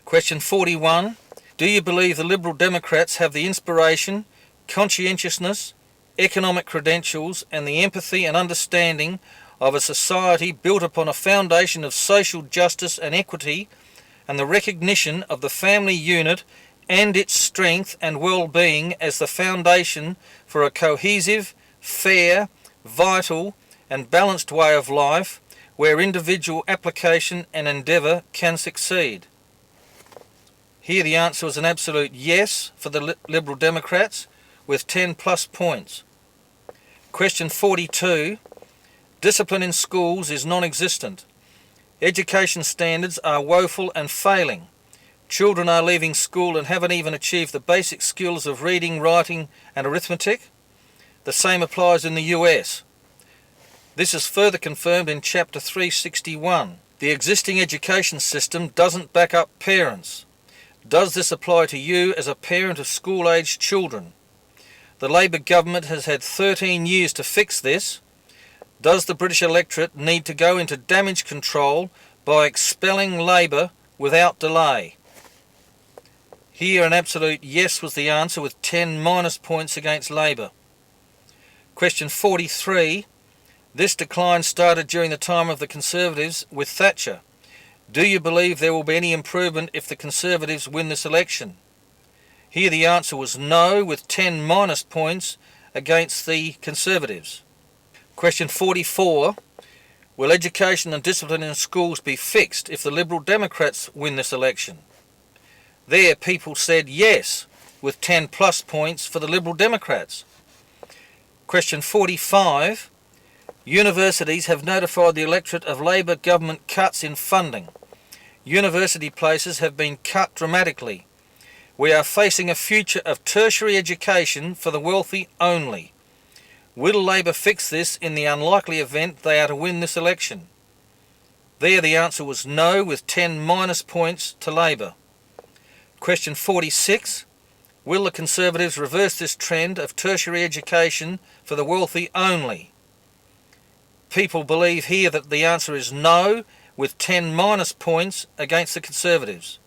Question 41. Do you believe the Liberal Democrats have the inspiration, conscientiousness, economic credentials and the empathy and understanding of a society built upon a foundation of social justice and equity and the recognition of the family unit and its strength and well-being as the foundation for a cohesive, fair, vital and balanced way of life where individual application and endeavour can succeed? Here the answer was an absolute yes for the Liberal Democrats with 10 plus points. Question 42. Discipline in schools is non-existent. Education standards are woeful and failing. Children are leaving school and haven't even achieved the basic skills of reading, writing and arithmetic. The same applies in the US. This is further confirmed in Chapter 361. The existing education system doesn't back up parents. Does this apply to you as a parent of school-aged children? The Labor government has had 13 years to fix this. Does the British electorate need to go into damage control by expelling Labor without delay? Here an absolute yes was the answer with 10 minus points against Labor. Question 43. This decline started during the time of the Conservatives with Thatcher. Do you believe there will be any improvement if the Conservatives win this election? Here the answer was no with 10 minus points against the Conservatives. Question 44. Will education and discipline in schools be fixed if the Liberal Democrats win this election? There people said yes with 10 plus points for the Liberal Democrats. Question 45. Universities have notified the electorate of Labor government cuts in funding. University places have been cut dramatically. We are facing a future of tertiary education for the wealthy only. Will Labor fix this in the unlikely event they are to win this election? There the answer was no with 10 minus points to Labor. Question 46. Will the Conservatives reverse this trend of tertiary education for the wealthy only? People believe here that the answer is no with 10 minus points against the Conservatives.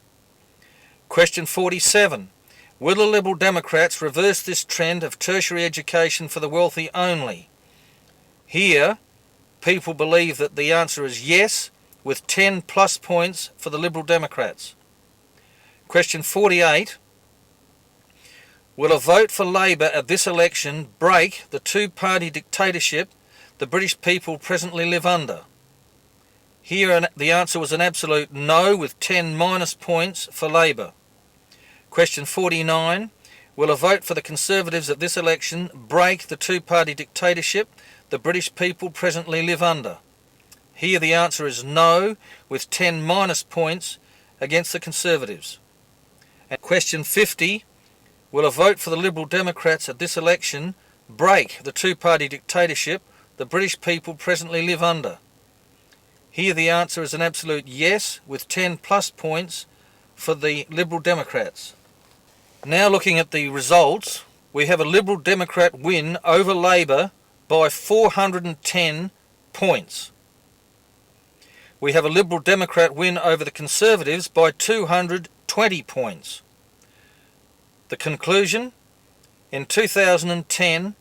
Question 47. Will the Liberal Democrats reverse this trend of tertiary education for the wealthy only? Here, people believe that the answer is yes, with 10 plus points for the Liberal Democrats. Question 48. Will a vote for Labor at this election break the two-party dictatorship the British people presently live under? Here the answer was an absolute no with 10 minus points for Labor. Question 49. Will a vote for the Conservatives at this election break the two-party dictatorship the British people presently live under? Here the answer is no with 10 minus points against the Conservatives. And question 50. Will a vote for the Liberal Democrats at this election break the two-party dictatorship the British people presently live under? Here the answer is an absolute yes with 10 plus points for the Liberal Democrats. Now looking at the results, we have a Liberal Democrat win over Labor by 410 points. We have a Liberal Democrat win over the Conservatives by 220 points. The conclusion: in 2010,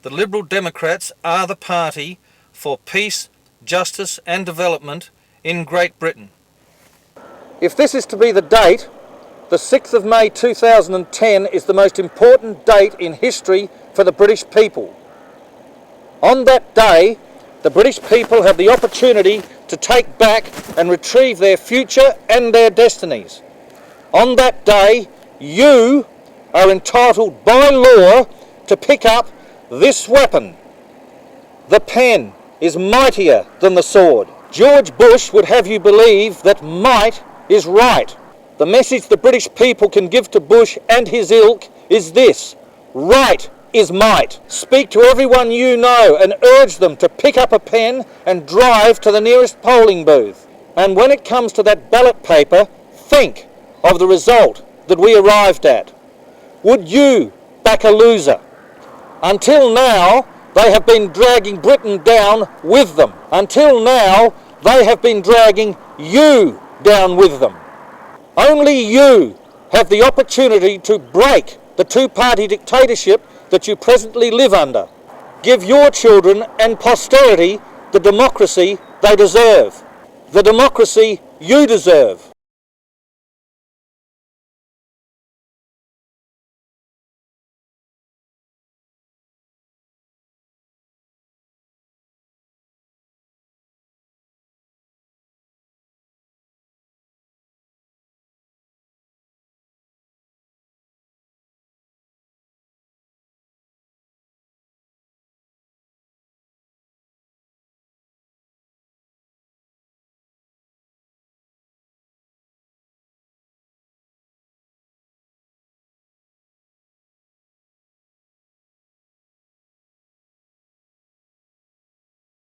the Liberal Democrats are the party for peace, justice and development in Great Britain. If this is to be the date, the 6th of May 2010 is the most important date in history for the British people. On that day, the British people have the opportunity to take back and retrieve their future and their destinies. On that day, you are entitled by law to pick up this weapon. The pen is mightier than the sword. George Bush would have you believe that might is right. The message the British people can give to Bush and his ilk is this: right is might. Speak to everyone you know and urge them to pick up a pen and drive to the nearest polling booth. And when it comes to that ballot paper, think of the result that we arrived at. Would you back a loser? Until now, they have been dragging Britain down with them. Until now, they have been dragging you down with them. Only you have the opportunity to break the two-party dictatorship that you presently live under. Give your children and posterity the democracy they deserve, the democracy you deserve.